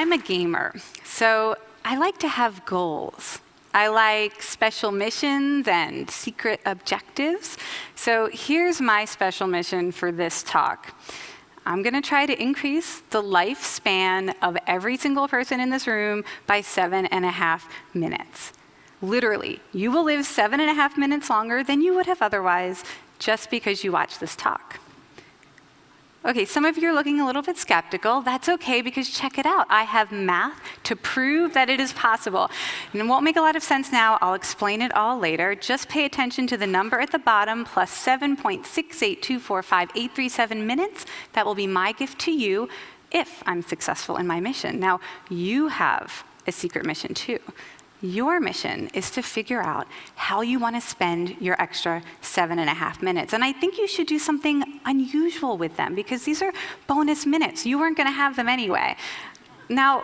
I'm a gamer, so I like to have goals. I like special missions and secret objectives. So here's my special mission for this talk. I'm going to try to increase the lifespan of every single person in this room by 7.5 minutes. Literally, you will live 7.5 minutes longer than you would have otherwise just because you watched this talk. Okay, some of you are looking a little bit skeptical. That's okay, because check it out. I have math to prove that it is possible. And it won't make a lot of sense now. I'll explain it all later. Just pay attention to the number at the bottom, plus 7.68245,837 minutes. That will be my gift to you if I'm successful in my mission. Now, you have a secret mission too. Your mission is to figure out how you want to spend your extra 7.5 minutes. And I think you should do something unusual with them, because these are bonus minutes. You weren't going to have them anyway. Now,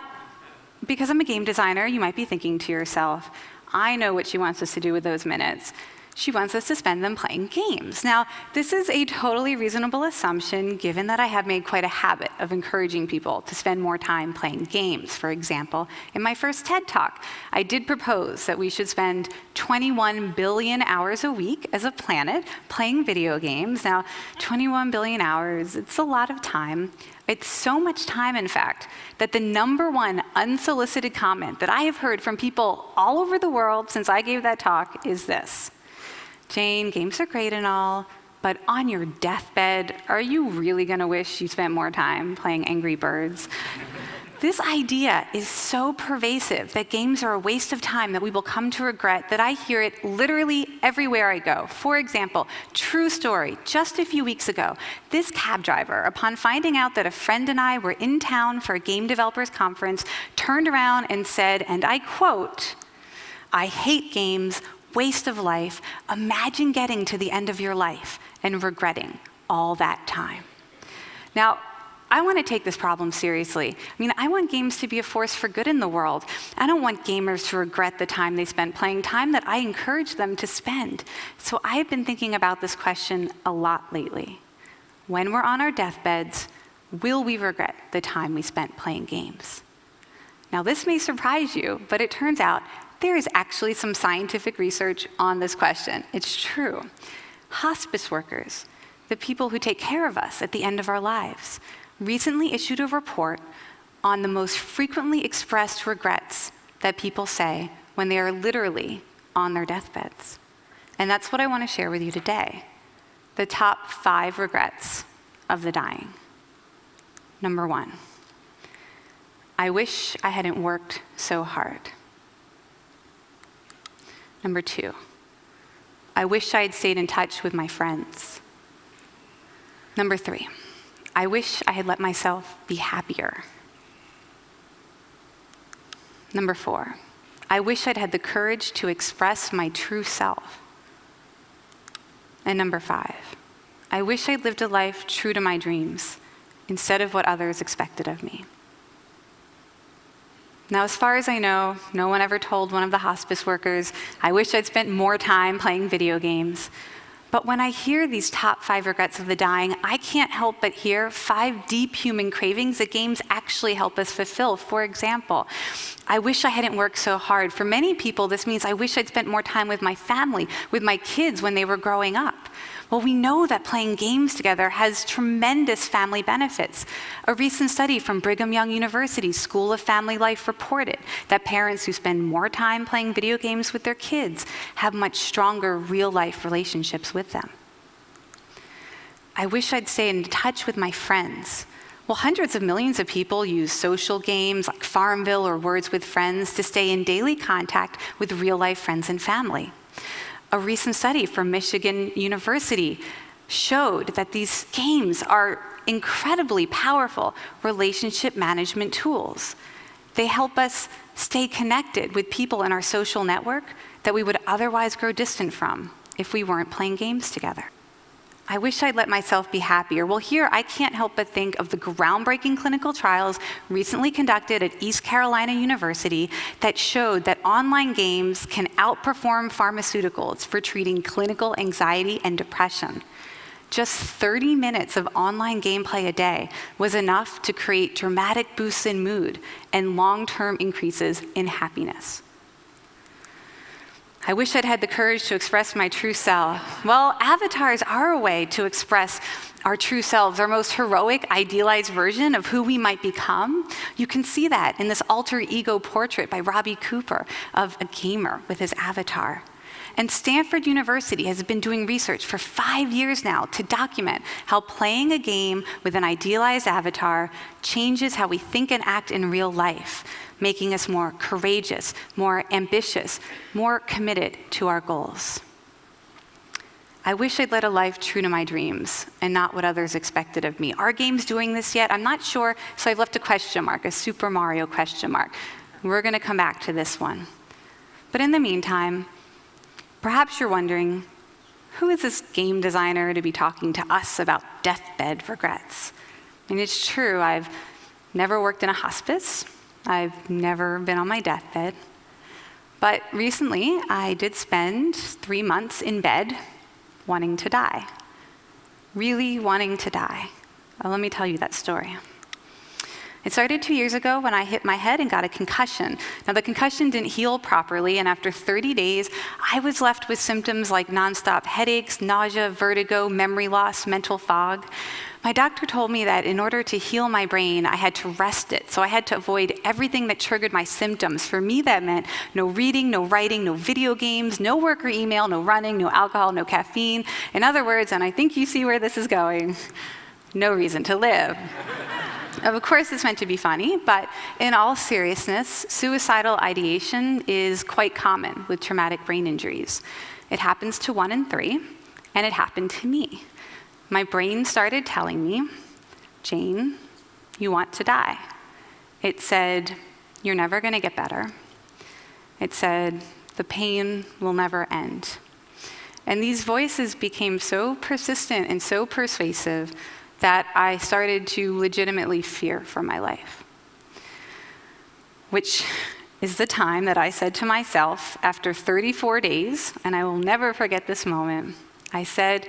because I'm a game designer, you might be thinking to yourself, I know what she wants us to do with those minutes. She wants us to spend them playing games. Now, this is a totally reasonable assumption, given that I have made quite a habit of encouraging people to spend more time playing games. For example, in my first TED Talk, I did propose that we should spend 21 billion hours a week as a planet playing video games. Now, 21 billion hours, it's a lot of time. It's so much time, in fact, that the #1 unsolicited comment that I have heard from people all over the world since I gave that talk is this: Jane, games are great and all, but on your deathbed, are you really going to wish you spent more time playing Angry Birds? This idea is so pervasive that games are a waste of time that we will come to regret that I hear it literally everywhere I go. For example, true story, just a few weeks ago, this cab driver, upon finding out that a friend and I were in town for a game developers conference, turned around and said, and I quote, "I hate games, waste of life. Imagine getting to the end of your life and regretting all that time." Now, I want to take this problem seriously. I mean, I want games to be a force for good in the world. I don't want gamers to regret the time they spent playing, time that I encourage them to spend. So I've been thinking about this question a lot lately. When we're on our deathbeds, will we regret the time we spent playing games? Now, this may surprise you, but it turns out there is actually some scientific research on this question. It's true. Hospice workers, the people who take care of us at the end of our lives, recently issued a report on the most frequently expressed regrets that people say when they are literally on their deathbeds. And that's what I want to share with you today. The top 5 regrets of the dying. #1, I wish I hadn't worked so hard. #2, I wish I had stayed in touch with my friends. #3, I wish I had let myself be happier. #4, I wish I'd had the courage to express my true self. And #5, I wish I'd lived a life true to my dreams instead of what others expected of me. Now, as far as I know, no one ever told one of the hospice workers, I wish I'd spent more time playing video games. But when I hear these top 5 regrets of the dying, I can't help but hear 5 deep human cravings that games actually help us fulfill. For example, I wish I hadn't worked so hard. For many people, this means I wish I'd spent more time with my family, with my kids when they were growing up. Well, we know that playing games together has tremendous family benefits. A recent study from Brigham Young University's School of Family Life reported that parents who spend more time playing video games with their kids have much stronger real-life relationships with them. I wish I'd stay in touch with my friends. Well, hundreds of millions of people use social games like Farmville or Words with Friends to stay in daily contact with real-life friends and family. A recent study from Michigan University showed that these games are incredibly powerful relationship management tools. They help us stay connected with people in our social network that we would otherwise grow distant from if we weren't playing games together. I wish I'd let myself be happier. Well, here I can't help but think of the groundbreaking clinical trials recently conducted at East Carolina University that showed that online games can outperform pharmaceuticals for treating clinical anxiety and depression. Just 30 minutes of online gameplay a day was enough to create dramatic boosts in mood and long-term increases in happiness. I wish I'd had the courage to express my true self. Well, avatars are a way to express our true selves, our most heroic, idealized version of who we might become. You can see that in this alter ego portrait by Robbie Cooper of a gamer with his avatar. And Stanford University has been doing research for 5 years now to document how playing a game with an idealized avatar changes how we think and act in real life, making us more courageous, more ambitious, more committed to our goals. I wish I'd led a life true to my dreams and not what others expected of me. Are games doing this yet? I'm not sure, so I've left a question mark, a Super Mario question mark. We're going to come back to this one. But in the meantime, perhaps you're wondering, who is this game designer to be talking to us about deathbed regrets? And it's true, I've never worked in a hospice. I've never been on my deathbed. But recently, I did spend 3 months in bed wanting to die. Really wanting to die. Well, let me tell you that story. It started 2 years ago when I hit my head and got a concussion. Now, the concussion didn't heal properly, and after 30 days, I was left with symptoms like nonstop headaches, nausea, vertigo, memory loss, mental fog. My doctor told me that in order to heal my brain, I had to rest it. So I had to avoid everything that triggered my symptoms. For me, that meant no reading, no writing, no video games, no work or email, no running, no alcohol, no caffeine. In other words, and I think you see where this is going, no reason to live. Of course, it's meant to be funny, but in all seriousness, suicidal ideation is quite common with traumatic brain injuries. It happens to 1 in 3, and it happened to me. My brain started telling me, Jane, you want to die. It said, you're never going to get better. It said, the pain will never end. And these voices became so persistent and so persuasive that I started to legitimately fear for my life. Which is the time that I said to myself, after 34 days, and I will never forget this moment, I said,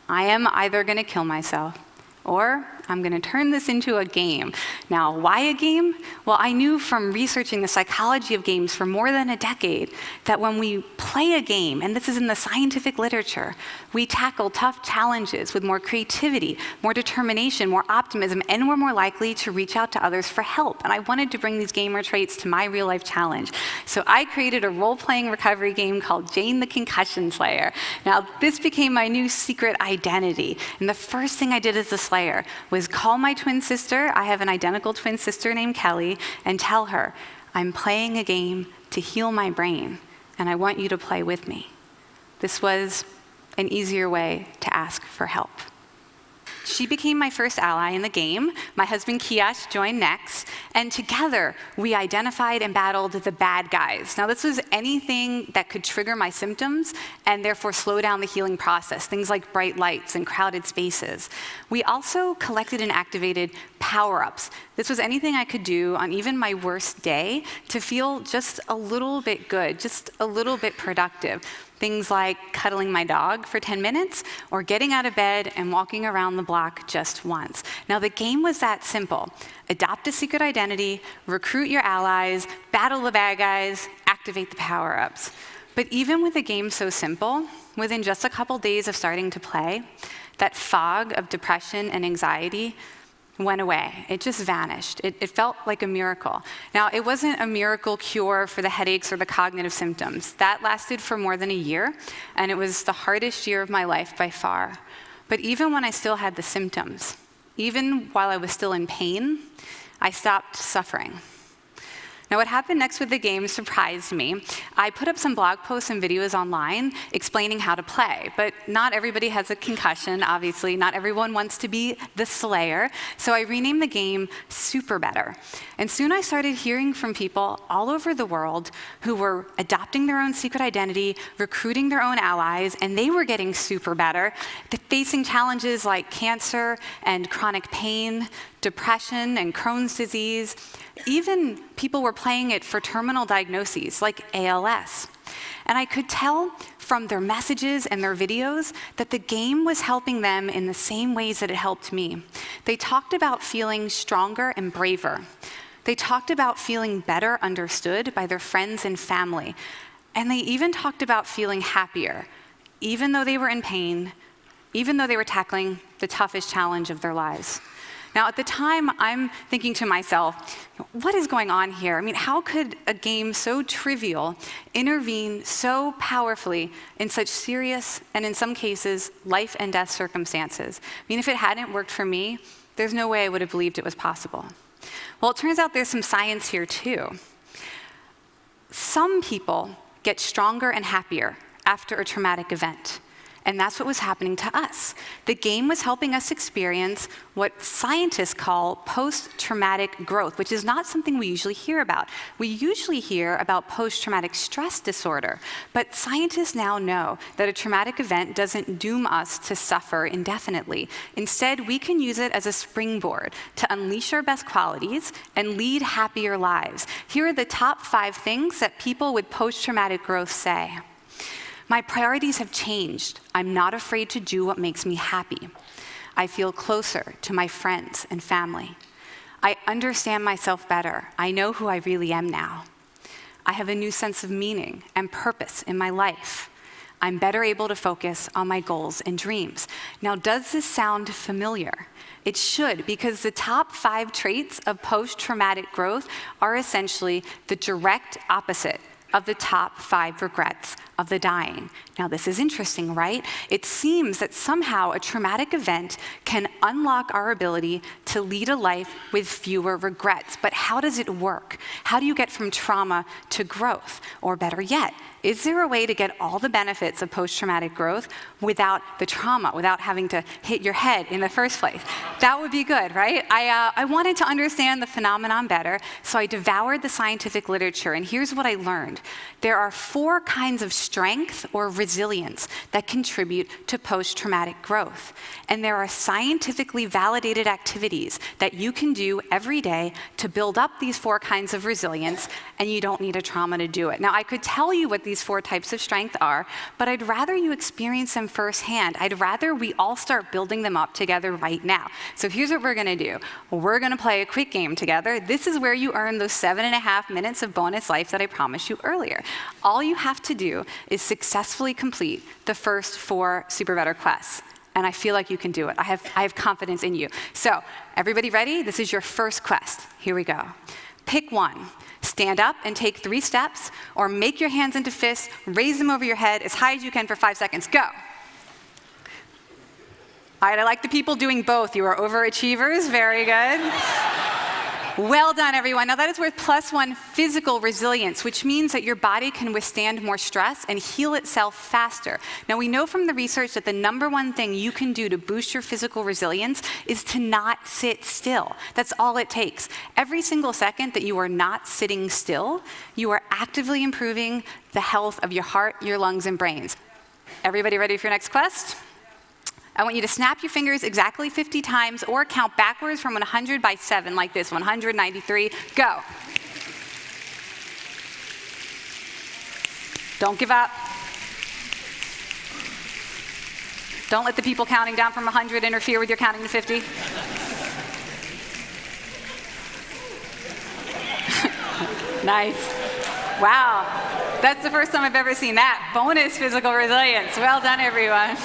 I am either going to kill myself, or I'm going to turn this into a game. Now, why a game? Well, I knew from researching the psychology of games for more than a decade that when we play a game, and this is in the scientific literature, we tackle tough challenges with more creativity, more determination, more optimism, and we're more likely to reach out to others for help. And I wanted to bring these gamer traits to my real-life challenge. So I created a role-playing recovery game called Jane the Concussion Slayer. Now, this became my new secret identity. And the first thing I did as a Slayer was call my twin sister, I have an identical twin sister named Kelly, and tell her, I'm playing a game to heal my brain, and I want you to play with me. This was an easier way to ask for help. She became my first ally in the game. My husband Kiash joined next, and together we identified and battled the bad guys. Now, this was anything that could trigger my symptoms and therefore slow down the healing process, things like bright lights and crowded spaces. We also collected and activated power-ups. This was anything I could do on even my worst day to feel just a little bit good, just a little bit productive. Things like cuddling my dog for 10 minutes or getting out of bed and walking around the block just once. Now, the game was that simple. Adopt a secret identity, recruit your allies, battle the bad guys, activate the power-ups. But even with a game so simple, within just a couple days of starting to play, that fog of depression and anxiety went away. It just vanished. It felt like a miracle. Now, it wasn't a miracle cure for the headaches or the cognitive symptoms. That lasted for more than a year, and it was the hardest year of my life by far. But even when I still had the symptoms, even while I was still in pain, I stopped suffering. Now, what happened next with the game surprised me. I put up some blog posts and videos online explaining how to play, but not everybody has a concussion, obviously. Not everyone wants to be the Slayer, so I renamed the game Super Better. And soon I started hearing from people all over the world who were adopting their own secret identity, recruiting their own allies, and they were getting super better, facing challenges like cancer and chronic pain, depression and Crohn's disease. Even people were playing it for terminal diagnoses like ALS. And I could tell from their messages and their videos that the game was helping them in the same ways that it helped me. They talked about feeling stronger and braver. They talked about feeling better understood by their friends and family. And they even talked about feeling happier, even though they were in pain, even though they were tackling the toughest challenge of their lives. Now, at the time, I'm thinking to myself, what is going on here? I mean, how could a game so trivial intervene so powerfully in such serious and, in some cases, life and death circumstances? I mean, if it hadn't worked for me, there's no way I would have believed it was possible. Well, it turns out there's some science here, too. Some people get stronger and happier after a traumatic event. And that's what was happening to us. The game was helping us experience what scientists call post-traumatic growth, which is not something we usually hear about. We usually hear about post-traumatic stress disorder, but scientists now know that a traumatic event doesn't doom us to suffer indefinitely. Instead, we can use it as a springboard to unleash our best qualities and lead happier lives. Here are the top 5 things that people with post-traumatic growth say. My priorities have changed. I'm not afraid to do what makes me happy. I feel closer to my friends and family. I understand myself better. I know who I really am now. I have a new sense of meaning and purpose in my life. I'm better able to focus on my goals and dreams. Now, does this sound familiar? It should, because the top 5 traits of post-traumatic growth are essentially the direct opposite of the top 5 regrets of the dying. Now, this is interesting, right? It seems that somehow a traumatic event can unlock our ability to lead a life with fewer regrets. But how does it work? How do you get from trauma to growth? Or better yet, is there a way to get all the benefits of post-traumatic growth without the trauma, without having to hit your head in the first place? That would be good, right? I wanted to understand the phenomenon better, so I devoured the scientific literature, and here's what I learned. There are 4 kinds of strength or resilience that contribute to post-traumatic growth. And there are scientifically validated activities that you can do every day to build up these 4 kinds of resilience, and you don't need a trauma to do it. Now, I could tell you what these 4 types of strength are, but I'd rather you experience them firsthand. I'd rather we all start building them up together right now. So here's what we're gonna do. We're gonna play a quick game together. This is where you earn those 7.5 minutes of bonus life that I promised you earlier. All you have to do is successfully complete the first 4 Super Better quests. And I feel like you can do it. I have confidence in you. So, everybody ready? This is your first quest. Here we go. Pick one. Stand up and take 3 steps, or make your hands into fists, raise them over your head as high as you can for 5 seconds. Go. All right, I like the people doing both. You are overachievers. Very good. Well done, everyone. Now that is worth +1 physical resilience, which means that your body can withstand more stress and heal itself faster. Now we know from the research that the #1 thing you can do to boost your physical resilience is to not sit still. That's all it takes. Every single second that you are not sitting still, you are actively improving the health of your heart, your lungs, and brains. Everybody ready for your next quest? I want you to snap your fingers exactly 50 times or count backwards from 100 by 7 like this, 193, go. Don't give up. Don't let the people counting down from 100 interfere with your counting to 50. Nice. Wow. That's the first time I've ever seen that. Bonus physical resilience. Well done, everyone.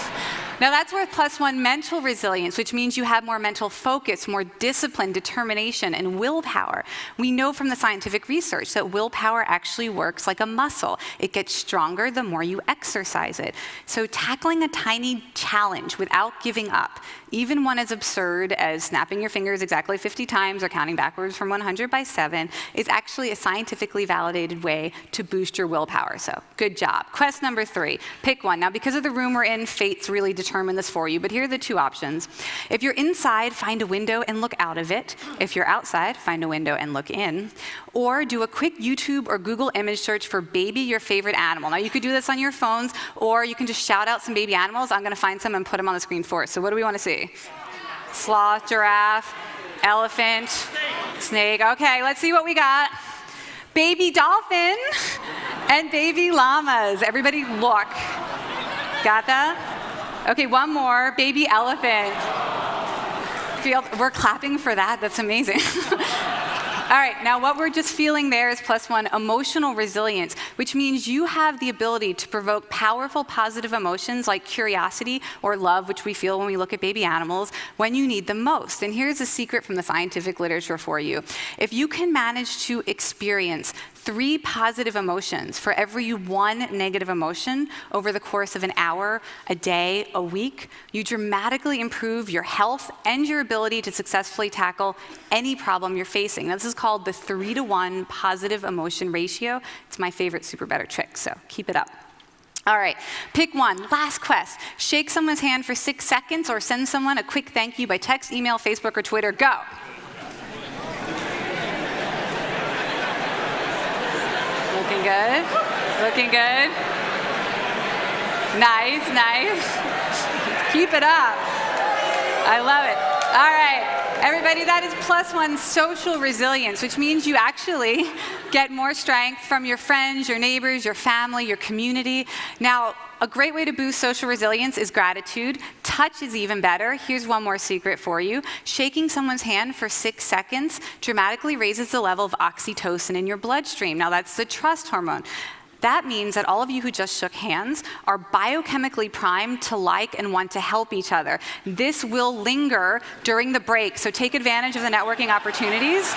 Now that's worth +1 mental resilience, which means you have more mental focus, more discipline, determination, and willpower. We know from the scientific research that willpower actually works like a muscle. It gets stronger the more you exercise it. So tackling a tiny challenge without giving up, even one as absurd as snapping your fingers exactly 50 times or counting backwards from 100 by 7, is actually a scientifically validated way to boost your willpower. So good job. Quest number 3, pick one. Now because of the room we're in, fate's really determine this for you, but here are the 2 options. If you're inside, find a window and look out of it. If you're outside, find a window and look in. Or do a quick YouTube or Google image search for baby your favorite animal. Now you could do this on your phones, or you can just shout out some baby animals. I'm gonna find some and put them on the screen for us. So what do we wanna see? Sloth, giraffe. elephant, snake. Okay, let's see what we got. Baby dolphin and baby llamas. Everybody look. Got that? Okay, one more. Baby elephant. We're clapping for that. That's amazing. All right, now what we're just feeling there is +1, emotional resilience, which means you have the ability to provoke powerful positive emotions like curiosity or love, which we feel when we look at baby animals, when you need them most. And here's a secret from the scientific literature for you. If you can manage to experience 3 positive emotions for every 1 negative emotion over the course of an hour, a day, a week, you dramatically improve your health and your ability to successfully tackle any problem you're facing. Now, this is called the 3-to-1 positive emotion ratio. It's my favorite super better trick, so keep it up. All right, pick one. Last quest. Shake someone's hand for 6 seconds or send someone a quick thank you by text, email, Facebook, or Twitter. Go. Looking good. Looking good. Nice, nice. Keep it up. I love it. All right. Everybody, that is +1 social resilience, which means you actually get more strength from your friends, your neighbors, your family, your community. Now, a great way to boost social resilience is gratitude. Touch is even better. Here's one more secret for you. Shaking someone's hand for 6 seconds dramatically raises the level of oxytocin in your bloodstream. Now, that's the trust hormone. That means that all of you who just shook hands are biochemically primed to like and want to help each other. This will linger during the break, so take advantage of the networking opportunities.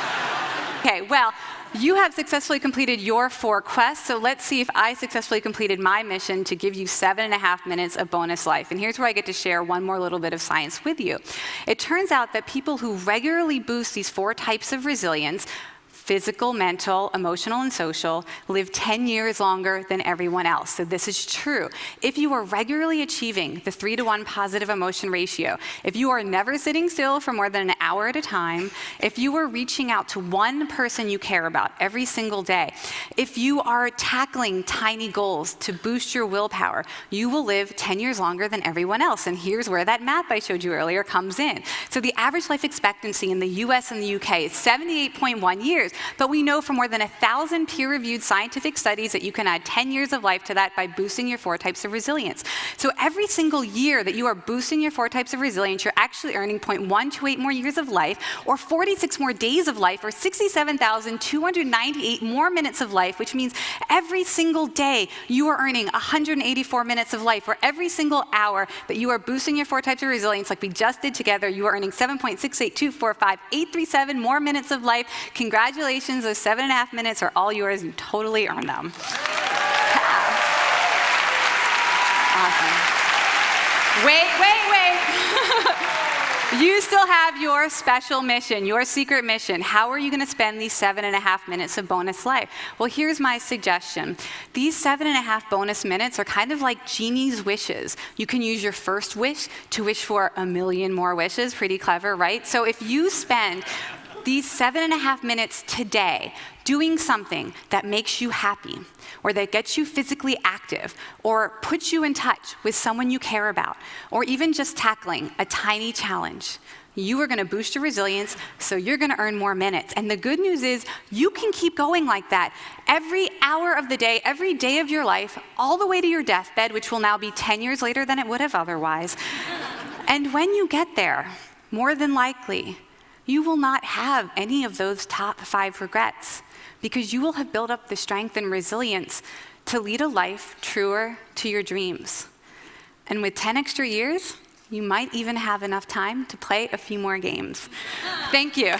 Okay, well, you have successfully completed your 4 quests, so let's see if I successfully completed my mission to give you 7.5 minutes of bonus life. And here's where I get to share one more little bit of science with you. It turns out that people who regularly boost these 4 types of resilience, physical, mental, emotional, and social, live 10 years longer than everyone else. So this is true. If you are regularly achieving the 3-to-1 positive emotion ratio, if you are never sitting still for more than an hour at a time, if you are reaching out to one person you care about every single day, if you are tackling tiny goals to boost your willpower, you will live 10 years longer than everyone else. And here's where that math I showed you earlier comes in. So the average life expectancy in the US and the UK is 78.1 years. But we know from more than 1,000 peer-reviewed scientific studies that you can add 10 years of life to that by boosting your 4 types of resilience. So every single year that you are boosting your 4 types of resilience, you're actually earning 0.128 more years of life, or 46 more days of life, or 67,298 more minutes of life, which means every single day you are earning 184 minutes of life, or every single hour that you are boosting your 4 types of resilience, like we just did together, you are earning 7.68245,837 more minutes of life. Congratulations. Those 7.5 minutes are all yours. You totally earned them. Awesome. Wait. You still have your special mission, your secret mission. How are you going to spend these 7.5 minutes of bonus life? Well, here's my suggestion. These 7.5 bonus minutes are kind of like genie's wishes. You can use your first wish to wish for 1,000,000 more wishes. Pretty clever, right? So if you spend these 7.5 minutes today doing something that makes you happy, or that gets you physically active, or puts you in touch with someone you care about, or even just tackling a tiny challenge, you are going to boost your resilience, so you're going to earn more minutes. And the good news is you can keep going like that every hour of the day, every day of your life, all the way to your deathbed, which will now be 10 years later than it would have otherwise. And when you get there, more than likely, you will not have any of those top 5 regrets, because you will have built up the strength and resilience to lead a life truer to your dreams. And with 10 extra years, you might even have enough time to play a few more games. Thank you.